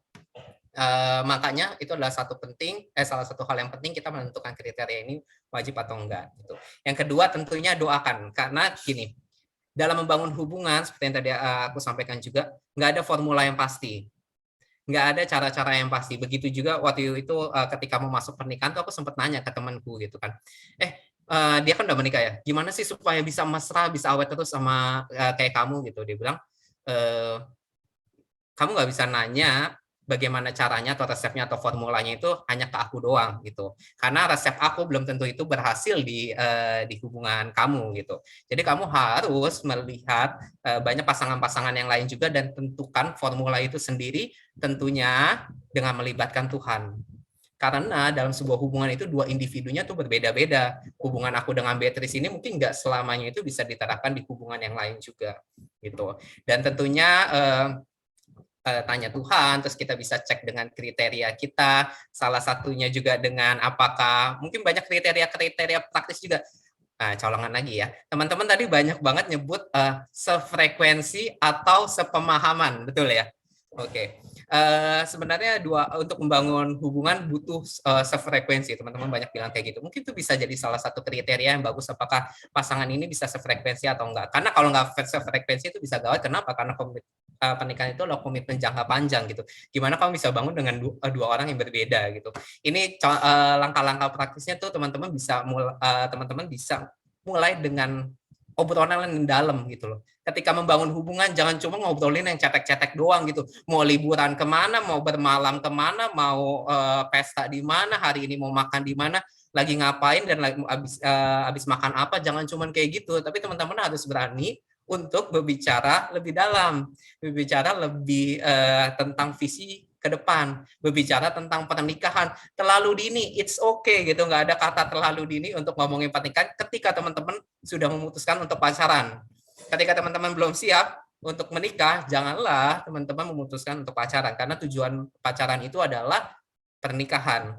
Makanya itu adalah salah satu hal yang penting kita menentukan kriteria ini wajib atau enggak gitu. Yang kedua tentunya doakan, karena gini, dalam membangun hubungan seperti yang tadi aku sampaikan juga, nggak ada formula yang pasti, nggak ada cara-cara yang pasti. Begitu juga waktu itu ketika mau masuk pernikahan tuh aku sempat nanya ke temanku gitu kan, dia kan udah menikah ya, gimana sih supaya bisa mesra, bisa awet terus sama kayak kamu gitu. Dia bilang, kamu nggak bisa nanya bagaimana caranya atau resepnya atau formulanya itu hanya ke aku doang gitu, karena resep aku belum tentu itu berhasil di hubungan kamu gitu. Jadi kamu harus melihat banyak pasangan-pasangan yang lain juga dan tentukan formula itu sendiri, tentunya dengan melibatkan Tuhan. Karena dalam sebuah hubungan itu dua individunya tuh berbeda-beda. Hubungan aku dengan Beatrice ini mungkin nggak selamanya itu bisa diterapkan di hubungan yang lain juga gitu. Dan tentunya tanya Tuhan, terus kita bisa cek dengan kriteria kita, salah satunya juga dengan apakah, mungkin banyak kriteria praktis juga. Nah, colongan lagi ya, teman-teman tadi banyak banget nyebut sefrekuensi atau sepemahaman, betul ya? Oke. Sebenarnya untuk membangun hubungan butuh sefrekuensi, teman-teman banyak bilang kayak gitu. Mungkin itu bisa jadi salah satu kriteria yang bagus, apakah pasangan ini bisa sefrekuensi atau enggak. Karena kalau nggak sefrekuensi itu bisa gawat. Kenapa? Karena pernikahan itu adalah komitmen jangka panjang gitu. Gimana kamu bisa bangun dengan dua orang yang berbeda gitu. Ini langkah-langkah praktisnya tuh teman-teman bisa mulai dengan obrolan yang dalam gitu loh. Ketika membangun hubungan jangan cuma ngobrolin yang cetek-cetek doang gitu. Mau liburan kemana, mau bermalam kemana, mau pesta di mana, hari ini mau makan di mana. lagi ngapain dan lagi habis makan apa, jangan cuman kayak gitu, tapi teman-teman harus berani untuk berbicara lebih dalam, berbicara lebih tentang visi ke depan, berbicara tentang pernikahan. Terlalu dini, it's okay gitu, nggak ada kata terlalu dini untuk ngomongin pernikahan ketika teman-teman sudah memutuskan untuk pacaran. Ketika teman-teman belum siap untuk menikah, janganlah teman-teman memutuskan untuk pacaran, karena tujuan pacaran itu adalah pernikahan.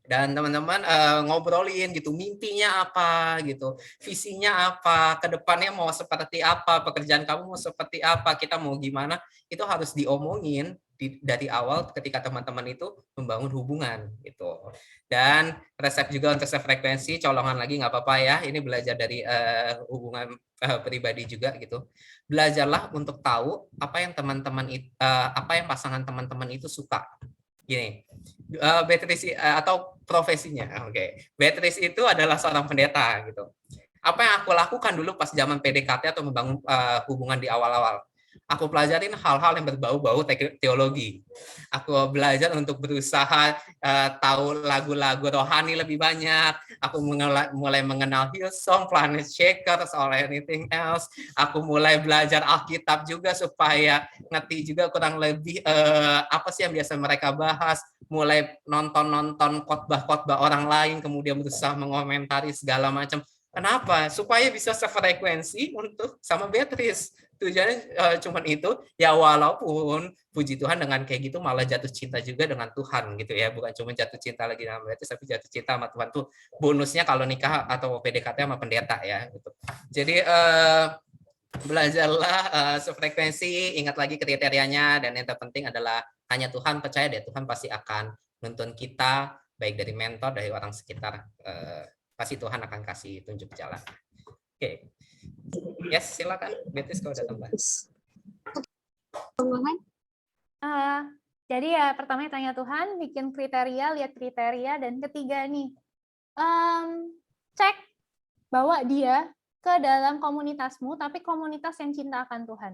Dan teman-teman ngobrolin gitu, mimpinya apa gitu, visinya apa, ke depannya mau seperti apa, pekerjaan kamu mau seperti apa, kita mau gimana, itu harus diomongin dari awal ketika teman-teman itu membangun hubungan gitu. Dan resep juga untuk sefrekuensi, colongan lagi nggak apa-apa ya, ini belajar dari hubungan pribadi juga gitu. Belajarlah untuk tahu apa yang teman-teman apa yang pasangan teman-teman itu suka. Gini, Beatrice atau profesinya, oke. Beatrice itu adalah seorang pendeta gitu. Apa yang aku lakukan dulu pas zaman PDKT atau membangun hubungan di awal-awal? Aku pelajarin hal-hal yang berbau-bau teologi. Aku belajar untuk berusaha tahu lagu-lagu rohani lebih banyak. Aku mulai mengenal Hillsong, Planet Shakers, All Anything Else. Aku mulai belajar Alkitab juga supaya ngerti juga kurang lebih apa sih yang biasa mereka bahas. Mulai nonton khotbah-khotbah orang lain, kemudian berusaha mengomentari segala macam. Kenapa? Supaya bisa sefrekuensi untuk sama Beatrice. Tujuannya cuman itu, ya walaupun puji Tuhan dengan kayak gitu malah jatuh cinta juga dengan Tuhan gitu ya, bukan cuma jatuh cinta lagi dengan Beatrice, tapi jatuh cinta sama Tuhan tuh bonusnya kalau nikah atau PDKT sama pendeta ya gitu. Jadi belajarlah sefrekuensi, ingat lagi kriterianya, dan yang terpenting adalah hanya Tuhan, percaya deh Tuhan pasti akan nuntun kita, baik dari mentor, dari orang sekitar, pasti Tuhan akan kasih tunjuk jalan. Oke. Yes, silakan Beatrice kalau ada tambah. Tambahan? Jadi ya pertama tanya Tuhan, bikin kriteria, lihat kriteria, dan ketiga nih, cek bawa dia ke dalam komunitasmu, tapi komunitas yang cinta akan Tuhan.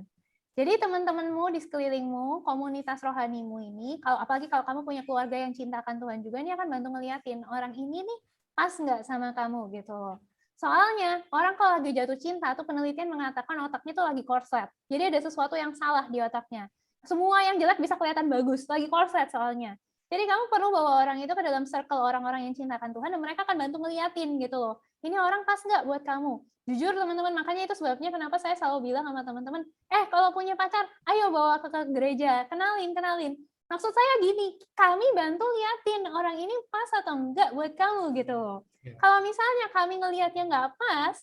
Jadi teman-temanmu di sekelilingmu, komunitas rohanimu ini, apalagi kalau kamu punya keluarga yang cinta akan Tuhan juga, ini akan bantu ngeliatin orang ini nih pas nggak sama kamu gitu loh. Soalnya orang kalau lagi jatuh cinta tuh penelitian mengatakan otaknya tuh lagi korslet. Jadi ada sesuatu yang salah di otaknya. Semua yang jelek bisa kelihatan bagus, lagi korslet soalnya. Jadi kamu perlu bawa orang itu ke dalam circle orang-orang yang cintakan Tuhan, dan mereka akan bantu ngeliatin gitu loh. Ini orang pas nggak buat kamu? Jujur teman-teman, makanya itu sebabnya kenapa saya selalu bilang sama teman-teman, kalau punya pacar, ayo bawa ke gereja, kenalin. Maksud saya gini, kami bantu liatin orang ini pas atau enggak buat kamu gitu loh. Kalau misalnya kami ngelihatnya nggak pas,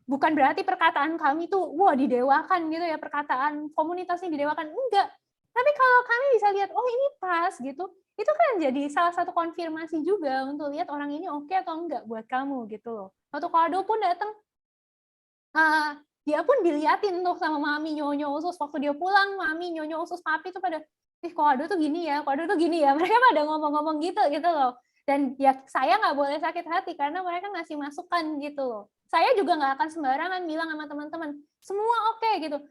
bukan berarti perkataan kami tuh wah didewakan gitu ya, perkataan komunitasnya didewakan, enggak. Tapi kalau kami bisa lihat, oh ini pas gitu, itu kan jadi salah satu konfirmasi juga untuk lihat orang ini oke atau enggak buat kamu gitu loh. Waktu kado pun datang, dia pun diliatin tuh sama mami, nyonyo, usus. Waktu dia pulang, mami, nyonyo, usus, papi tuh pada, kado tuh gini ya, mereka pada ngomong-ngomong gitu loh. Dan ya saya nggak boleh sakit hati karena mereka ngasih masukan gitu loh. Saya juga nggak akan sembarangan bilang sama teman-teman, semua oke gitu.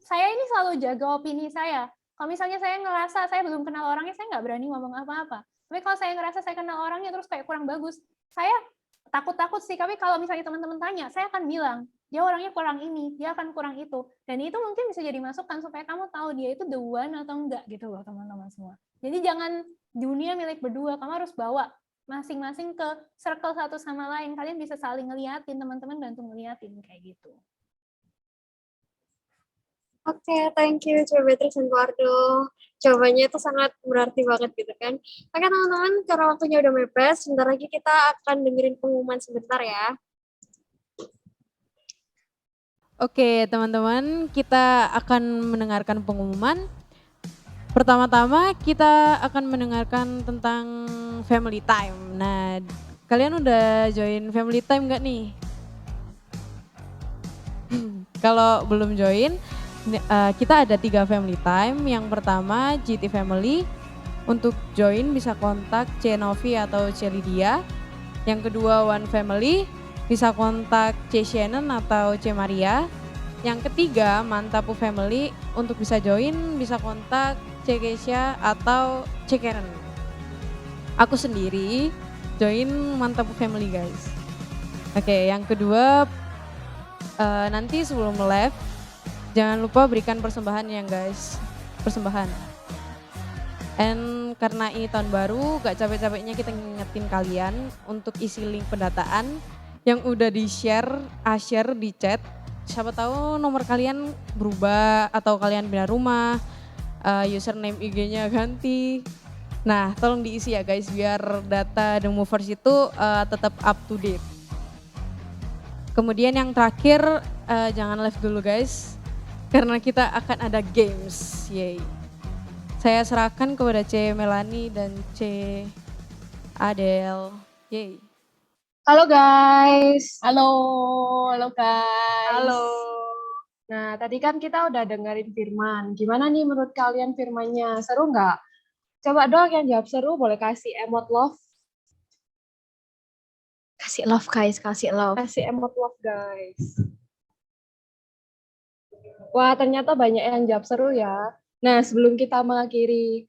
Saya ini selalu jaga opini saya. Kalau misalnya saya ngerasa saya belum kenal orangnya, saya nggak berani ngomong apa-apa. Tapi kalau saya ngerasa saya kenal orangnya terus kayak kurang bagus, saya takut sih. Tapi kalau misalnya teman-teman tanya, saya akan bilang, dia orangnya kurang ini, dia akan kurang itu. Dan itu mungkin bisa jadi masukan supaya kamu tahu dia itu the one atau enggak gitu loh teman-teman semua. Jadi jangan dunia milik berdua, kamu harus bawa masing-masing ke circle satu sama lain. Kalian bisa saling ngeliatin, teman-teman bantu ngeliatin kayak gitu. Oke, thank you Coach Beatrice dan Eduardo. Jawabannya itu sangat berarti banget gitu kan. Oke teman-teman, karena waktunya udah mepes, sebentar lagi kita akan dengerin pengumuman sebentar ya. Oke teman-teman, kita akan mendengarkan pengumuman. Pertama-tama kita akan mendengarkan tentang family time. Nah, kalian udah join family time nggak nih? Kalau belum join, kita ada 3 family time. Yang pertama GT Family. Untuk join bisa kontak C Novi atau C Lydia. Yang kedua One Family, bisa kontak C Shannon atau C Maria. Yang ketiga Mantapu Family, untuk bisa join bisa kontak C Keisha atau C Karen. Aku sendiri join Mantap Family guys. Oke, yang kedua nanti sebelum live jangan lupa berikan persembahan ya guys, persembahan. And karena ini tahun baru, gak capek-capeknya kita ngingetin kalian untuk isi link pendataan yang udah di-share, share di chat. Siapa tahu nomor kalian berubah atau kalian pindah rumah, username IG-nya ganti. Nah, tolong diisi ya guys biar data The Movers itu tetap up to date. Kemudian yang terakhir, jangan live dulu guys, karena kita akan ada games, yay. Saya serahkan kepada C. Melani dan C. Adel, yay. Halo guys. Halo guys. Halo. Nah, tadi kan kita udah dengerin firman. Gimana nih menurut kalian firmannya? Seru nggak? Coba dong yang jawab seru, boleh kasih emot love. Kasih love guys, kasih love. Kasih emot love guys. Wah, ternyata banyak yang jawab seru ya. Nah, sebelum kita mengakhiri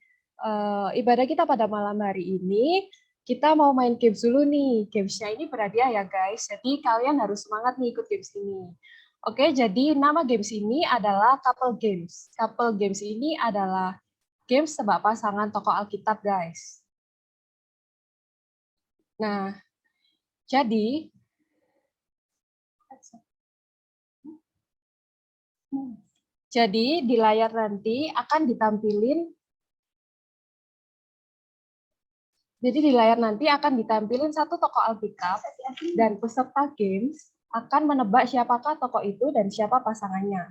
ibadah kita pada malam hari ini, kita mau main games dulu nih. Gamesnya ini berhadiah ya guys, jadi kalian harus semangat nih ikut games ini. Oke, jadi nama games ini adalah Couple Games. Couple Games ini adalah games tebak pasangan tokoh Alkitab guys. Nah, jadi di layar nanti akan ditampilin satu tokoh Alkitab dan peserta games akan menebak siapakah tokoh itu dan siapa pasangannya.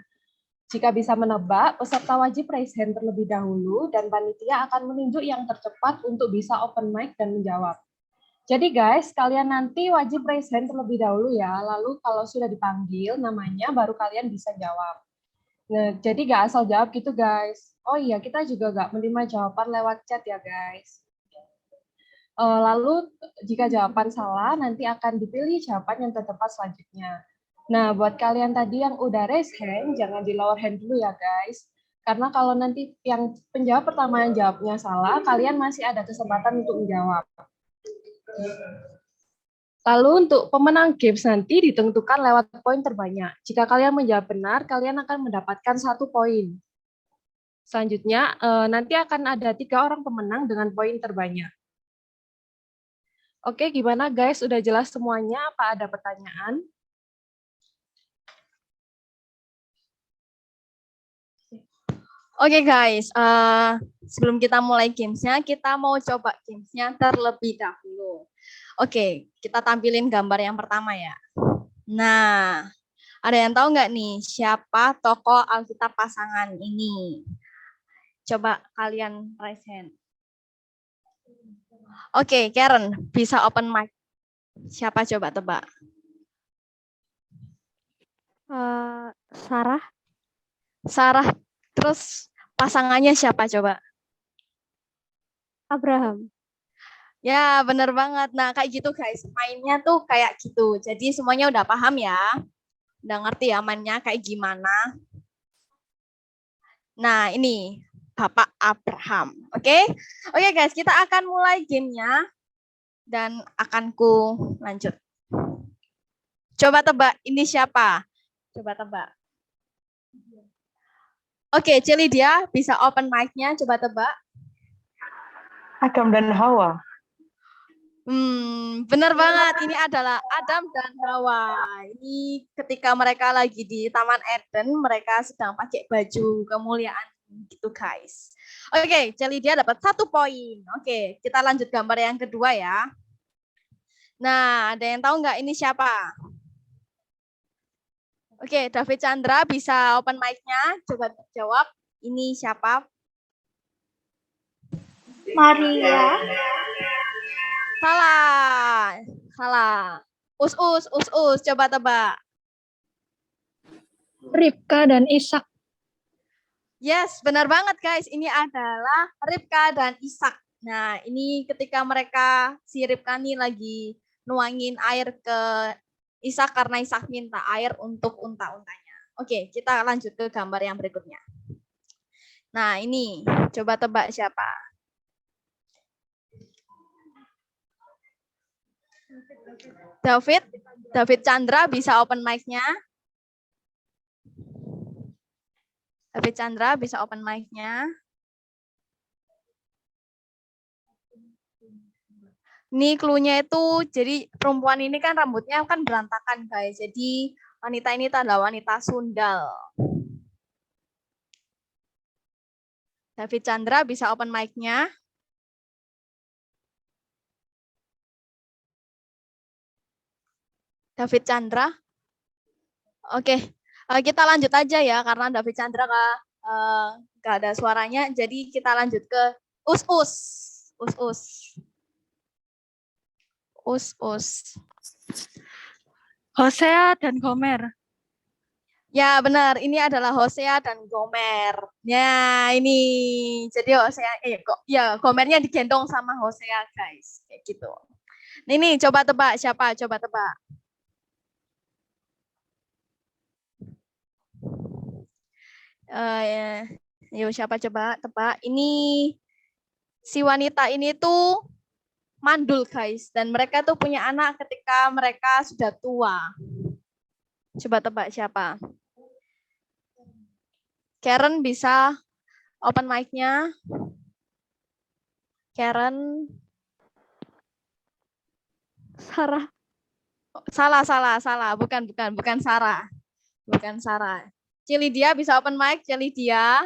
Jika bisa menebak, peserta wajib raise hand terlebih dahulu dan panitia akan menunjuk yang tercepat untuk bisa open mic dan menjawab. Jadi guys, kalian nanti wajib raise hand terlebih dahulu ya, lalu kalau sudah dipanggil namanya baru kalian bisa jawab. Nah, jadi nggak asal jawab gitu guys. Oh iya, kita juga nggak menerima jawaban lewat chat ya guys. Lalu jika jawaban salah, nanti akan dipilih jawaban yang tertepat selanjutnya. Nah, buat kalian tadi yang udah raise hand, jangan di lower hand dulu ya guys. Karena kalau nanti yang penjawab pertama yang jawabnya salah, kalian masih ada kesempatan untuk menjawab. Lalu untuk pemenang games nanti ditentukan lewat poin terbanyak. Jika kalian menjawab benar, kalian akan mendapatkan 1 poin. Selanjutnya, nanti akan ada 3 orang pemenang dengan poin terbanyak. Oke, gimana guys? Udah jelas semuanya? Apa ada pertanyaan? Oke guys, sebelum kita mulai gamesnya, kita mau coba gamesnya terlebih dahulu. Oke, kita tampilin gambar yang pertama ya. Nah, ada yang tahu nggak nih siapa tokoh Alkitab pasangan ini? Coba kalian raise hand. Oke, Karen, bisa open mic. Siapa coba tebak? Sarah. Sarah, terus pasangannya siapa coba? Abraham. Ya, bener banget. Nah, kayak gitu guys. Mainnya tuh kayak gitu. Jadi semuanya udah paham ya. Udah ngerti ya mainnya kayak gimana. Nah, ini Bapak Abraham. Oke? Oke guys, kita akan mulai gamenya. Dan akan ku lanjut. Coba tebak, ini siapa? Coba tebak. Oke, Celidia bisa open mic-nya. Coba tebak. Adam dan Hawa. Benar banget. Ini adalah Adam dan Hawa. Ini ketika mereka lagi di Taman Eden, mereka sedang pakai baju kemuliaan gitu guys. Oke, Celidia dapat 1 poin. Oke, kita lanjut gambar yang kedua ya. Nah, ada yang tahu nggak ini siapa? Oke, David Chandra bisa open mic-nya. Coba jawab. Ini siapa? Maria. Salah. Us. Coba tebak. Ribka dan Ishak. Yes, benar banget guys. Ini adalah Ribka dan Ishak. Nah, ini ketika si Ribka ini lagi nuangin air ke Ishak karena Ishak minta air untuk unta-untanya. Oke, kita lanjut ke gambar yang berikutnya. Nah, ini coba tebak siapa? David Chandra bisa open mic-nya. David Chandra bisa open mic-nya. Nih clue-nya itu, jadi perempuan ini kan rambutnya kan berantakan guys. Jadi wanita ini adalah wanita sundal. David Chandra bisa open mic-nya. David Chandra. Oke, kita lanjut aja ya karena David Chandra nggak ada suaranya. Jadi kita lanjut ke Us-Us. Us-Us. Us-Us. Hosea dan Gomer. Ya benar, ini adalah Hosea dan Gomer. Ya ini, jadi Hosea, Gomernya digendong sama Hosea guys, kayak gitu. Ini coba tebak siapa? Coba tebak. Yuk siapa coba tebak? Ini si wanita ini tuh mandul guys, dan mereka tuh punya anak ketika mereka sudah tua. Coba tebak siapa? Karen bisa open mic-nya. Karen. Sarah. Salah. Bukan Sarah. Bukan Sarah. Cilidia bisa open mic, Cilidia.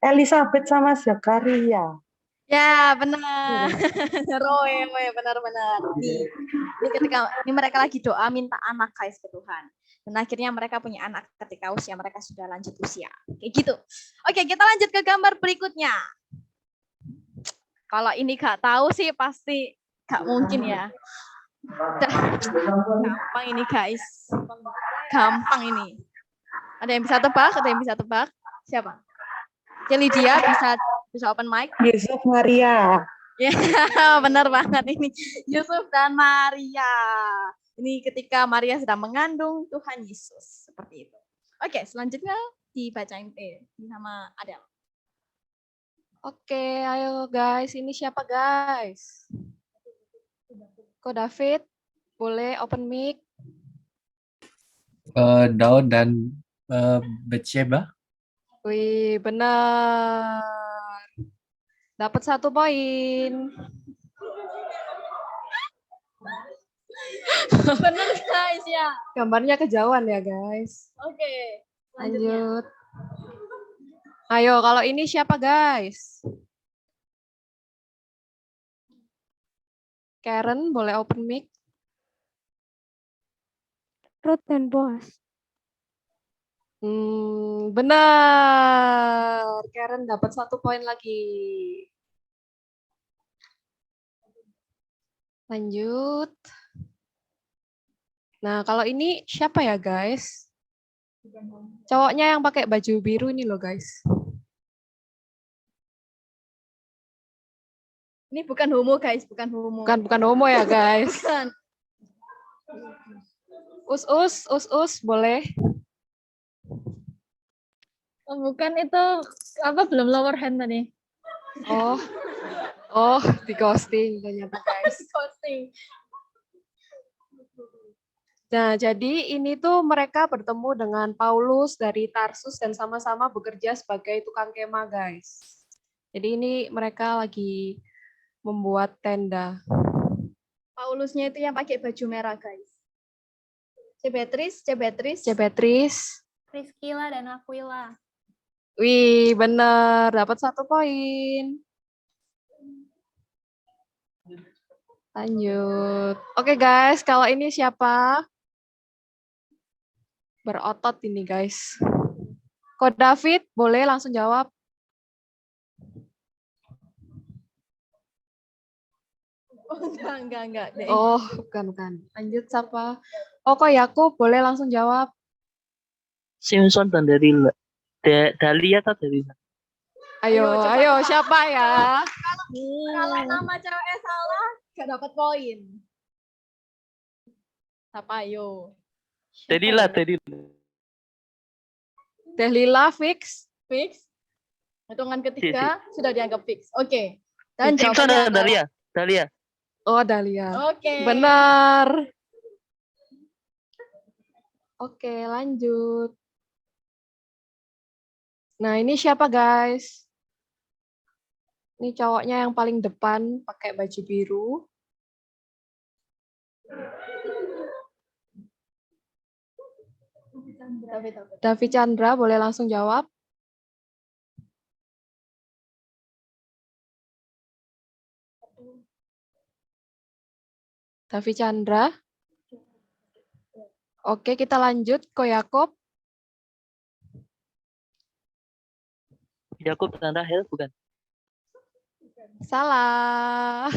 Elizabeth sama Zakaria. Ya, benar. Roy, benar-benar. Ini ketika mereka lagi doa minta anak guys ke Tuhan. Dan akhirnya mereka punya anak ketika usia mereka sudah lanjut usia. Kayak gitu. Oke, kita lanjut ke gambar berikutnya. Kalau ini gak tahu sih pasti gak mungkin ya. Gampang ini guys. Gampang ini. Ada yang bisa tebak? Siapa? Celidia bisa open mic. Yusuf Maria. Ya, benar banget ini. Yusuf dan Maria. Ini ketika Maria sedang mengandung Tuhan Yesus. Seperti itu. Oke, selanjutnya dibacain sama Adel. Oke, ayo guys. Ini siapa guys? Ko David, boleh open mic? Daud dan Betsheba. Wih, benar. Dapat 1 poin. Benar guys ya. Gambarnya kejauhan ya guys. Oke, Lanjut. Ayo, kalau ini siapa guys? Karen, boleh open mic? Ruth dan Boaz. Benar. Karen dapat 1 poin lagi. Lanjut. Nah, kalau ini siapa ya guys? Cowoknya yang pakai baju biru ini loh guys. Ini bukan homo guys, bukan homo. Bukan homo ya guys. Bukan. Us, boleh? Oh, bukan itu apa belum lower hand tadi. Oh, di ghosting ternyata guys. Ghosting. Nah, jadi ini tuh mereka bertemu dengan Paulus dari Tarsus dan sama-sama bekerja sebagai tukang kemah, guys. Jadi ini mereka lagi membuat tenda. Paulusnya itu yang pakai baju merah, guys. Cebetris. Priscilla dan Aquila. Wih, bener. Dapat 1 poin. Lanjut. Oke, guys. Kalau ini siapa? Berotot ini, guys. Ko David, boleh langsung jawab. Oh, enggak. Oh, bukan. Lanjut siapa? Oh, Ko Yakub, boleh langsung jawab. Simpson dan Dalia atau Dalila? Ayo, siapa ya? Kalau nama cewek salah, gak dapat poin. Siapa, ayo? Dalila. Delila fix. Fix? Hitungan ketiga sudah dianggap fix. Oke. Dan Simpson jawabannya dan adalah Dahlia. Dahlia. Oh, Dahlia. oke. Benar. Oke, lanjut. Nah, ini siapa guys? Ini cowoknya yang paling depan pakai baju biru. Davi Chandra, boleh langsung jawab? Davi Chandra. Oke, kita lanjut. Ko Yakob. Yakub dan Rahel bukan? Salah.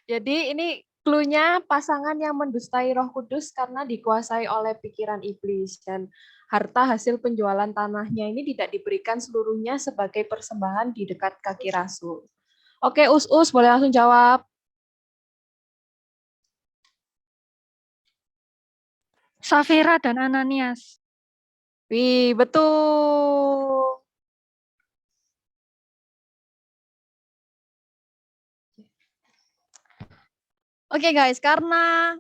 Jadi ini clue-nya pasangan yang mendustai Roh Kudus karena dikuasai oleh pikiran iblis, dan harta hasil penjualan tanahnya ini tidak diberikan seluruhnya sebagai persembahan di dekat kaki Rasul. Oke, Us boleh langsung jawab. Safira dan Ananias. Wih, betul. Oke guys, karena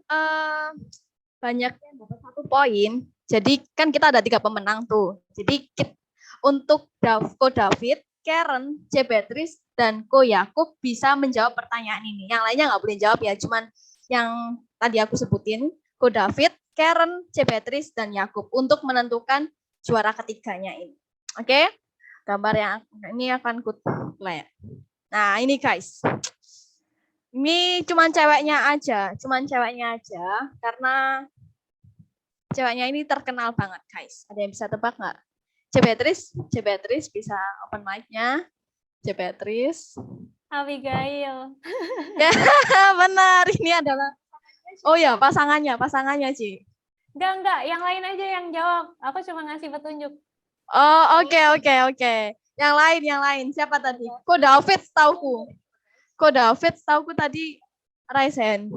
banyaknya dapat 1 poin, jadi kan kita ada 3 pemenang tuh. Jadi untuk Ko David, Karen, C. Beatrice, dan Ko Yakub bisa menjawab pertanyaan ini. Yang lainnya nggak boleh jawab ya, cuman yang tadi aku sebutin, Ko David, Karen, C. Beatrice, dan Yakub untuk menentukan juara ketiganya ini. Oke, gambar yang ini akan ku play. Nah ini guys. Ini cuman ceweknya aja, karena ceweknya ini terkenal banget, guys. Ada yang bisa tebak nggak? C. Beatrice bisa open mic-nya. C. Beatrice. Abigail. Ya, benar. Ini adalah oh ya, pasangannya, Ci. Enggak, yang lain aja yang jawab. Aku cuma ngasih petunjuk. Oh, oke. Yang lain. Siapa tadi? Ko David tauku tadi raise hand.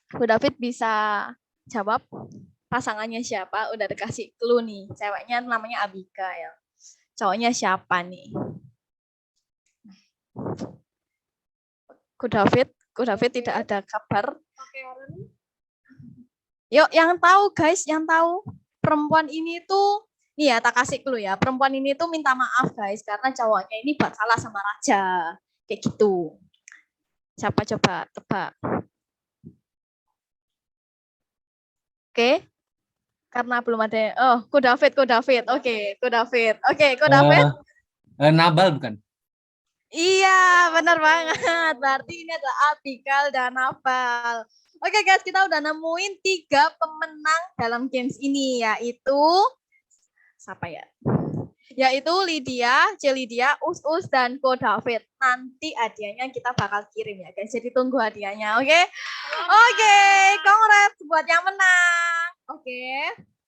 Ko David bisa jawab pasangannya siapa? Udah dikasih clue nih. Ceweknya namanya Abigail. Cowoknya siapa nih? Ko David tidak ada kabar. Yuk, yang tahu guys, perempuan ini tuh nih ya, tak kasih clue ya. Perempuan ini tuh minta maaf guys karena cowoknya ini buat salah sama raja. Kayak gitu. Siapa coba tebak? Oke. Karena belum ada. Oh, Ko David. Oke, Ko David. Nabal bukan? Iya, benar banget. Berarti ini adalah Abigail dan Nabal. Oke guys, kita udah nemuin 3 pemenang dalam games ini, yaitu siapa ya? Yaitu Lydia, Us, dan Ko David. Nanti hadiahnya kita bakal kirim ya guys, jadi tunggu hadiahnya, oke? Oke, congrats buat yang menang. Oke,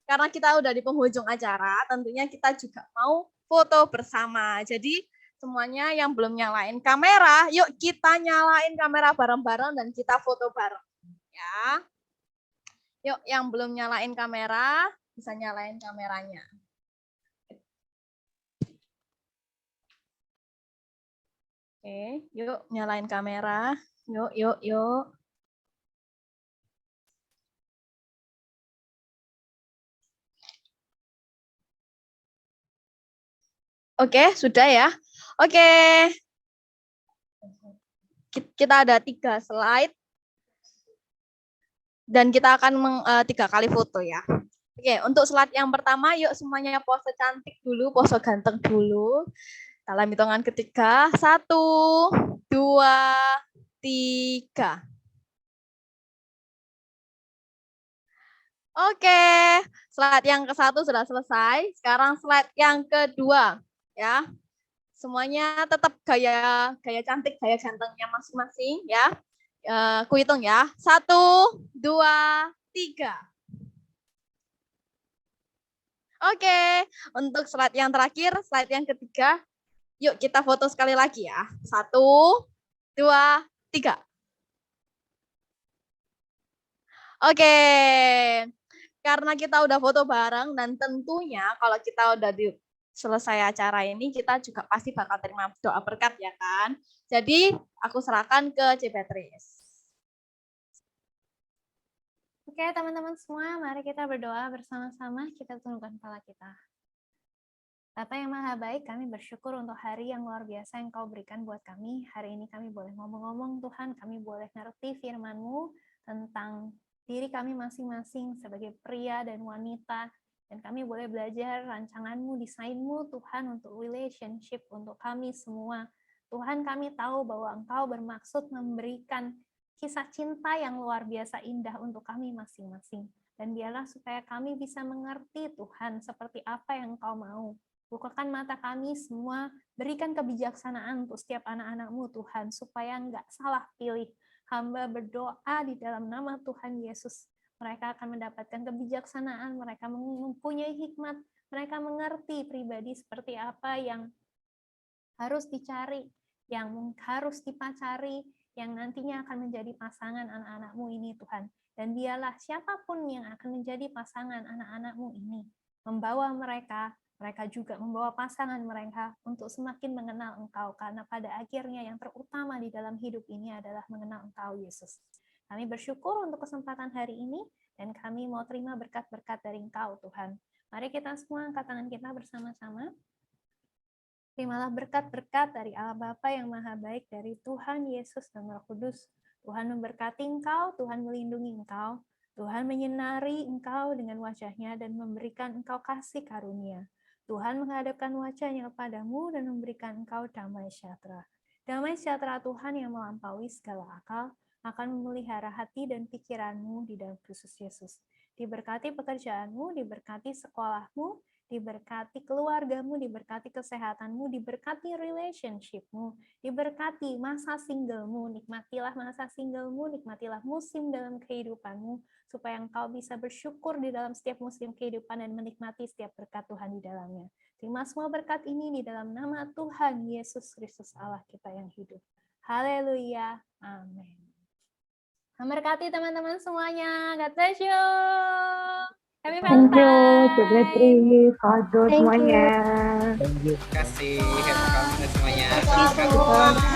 karena kita udah di penghujung acara, tentunya kita juga mau foto bersama. Jadi semuanya yang belum nyalain kamera, yuk kita nyalain kamera bareng-bareng dan kita foto bareng. Ya. Yuk yang belum nyalain kamera, bisa nyalain kameranya. Oke, yuk nyalain kamera. Yuk. Oke, sudah ya. Oke. Kita ada 3 slide. Dan kita akan 3 kali foto ya. Oke, untuk slide yang pertama, yuk semuanya pose cantik dulu, pose ganteng dulu. Dalam hitungan ketiga, 1, 2, 3. Oke, slide yang ke-1 sudah selesai. Sekarang slide yang kedua, ya. Semuanya tetap gaya cantik, gaya gantengnya masing-masing, ya. Ku hitung ya. 1, 2, 3. Oke, untuk slide yang terakhir, slide yang ketiga, yuk kita foto sekali lagi ya. 1, 2, 3. Oke, karena kita udah foto bareng dan tentunya kalau kita udah di selesai acara ini kita juga pasti bakal terima doa berkat ya kan. Jadi aku serahkan ke C. Beatrice. Oke, teman-teman semua, mari kita berdoa bersama-sama, kita tundukkan kepala kita. Bapa yang Maha Baik, kami bersyukur untuk hari yang luar biasa yang Kau berikan buat kami. Hari ini kami boleh ngomong-ngomong, Tuhan, kami boleh ngerti firman-Mu tentang diri kami masing-masing sebagai pria dan wanita, dan kami boleh belajar rancangan-Mu, desain-Mu, Tuhan, untuk relationship, untuk kami semua. Tuhan, kami tahu bahwa Engkau bermaksud memberikan kisah cinta yang luar biasa indah untuk kami masing-masing. Dan biarlah supaya kami bisa mengerti, Tuhan, seperti apa yang Engkau mau. Bukakan mata kami semua, berikan kebijaksanaan untuk setiap anak-anak-Mu, Tuhan, supaya enggak salah pilih. Hamba berdoa di dalam nama Tuhan Yesus. Mereka akan mendapatkan kebijaksanaan, mereka mempunyai hikmat, mereka mengerti pribadi seperti apa yang harus dicari, yang harus dipacari, yang nantinya akan menjadi pasangan anak-anak-Mu ini, Tuhan. Dan biarlah siapapun yang akan menjadi pasangan anak-anak-Mu ini, membawa mereka juga membawa pasangan mereka untuk semakin mengenal Engkau, karena pada akhirnya yang terutama di dalam hidup ini adalah mengenal Engkau, Yesus. Kami bersyukur untuk kesempatan hari ini, dan kami mau terima berkat-berkat dari Engkau, Tuhan. Mari kita semua angkat tangan kita bersama-sama. Terimalah berkat-berkat dari Allah Bapa yang Maha Baik, dari Tuhan Yesus dan Roh Kudus. Tuhan memberkati Engkau, Tuhan melindungi Engkau, Tuhan menyinari Engkau dengan wajah-Nya dan memberikan Engkau kasih karunia. Tuhan menghadapkan wajah-Nya kepadamu dan memberikan Engkau damai sejahtera. Damai sejahtera Tuhan yang melampaui segala akal akan memelihara hati dan pikiranmu di dalam Kristus Yesus. Diberkati pekerjaanmu, diberkati sekolahmu, diberkati keluargamu, diberkati kesehatanmu, diberkati relationshipmu, diberkati masa singlemu, nikmatilah masa singlemu, nikmatilah musim dalam kehidupanmu, supaya engkau bisa bersyukur di dalam setiap musim kehidupan dan menikmati setiap berkat Tuhan di dalamnya. Terima semua berkat ini di dalam nama Tuhan Yesus Kristus Allah kita yang hidup. Haleluya. Amin. Memberkati teman-teman semuanya. God bless you. Happy Thank you, Valentine. Cik Beatrice, Kado Thank you. semuanya. Terima kasih. Happy Valentine semuanya. Terima kasih semua.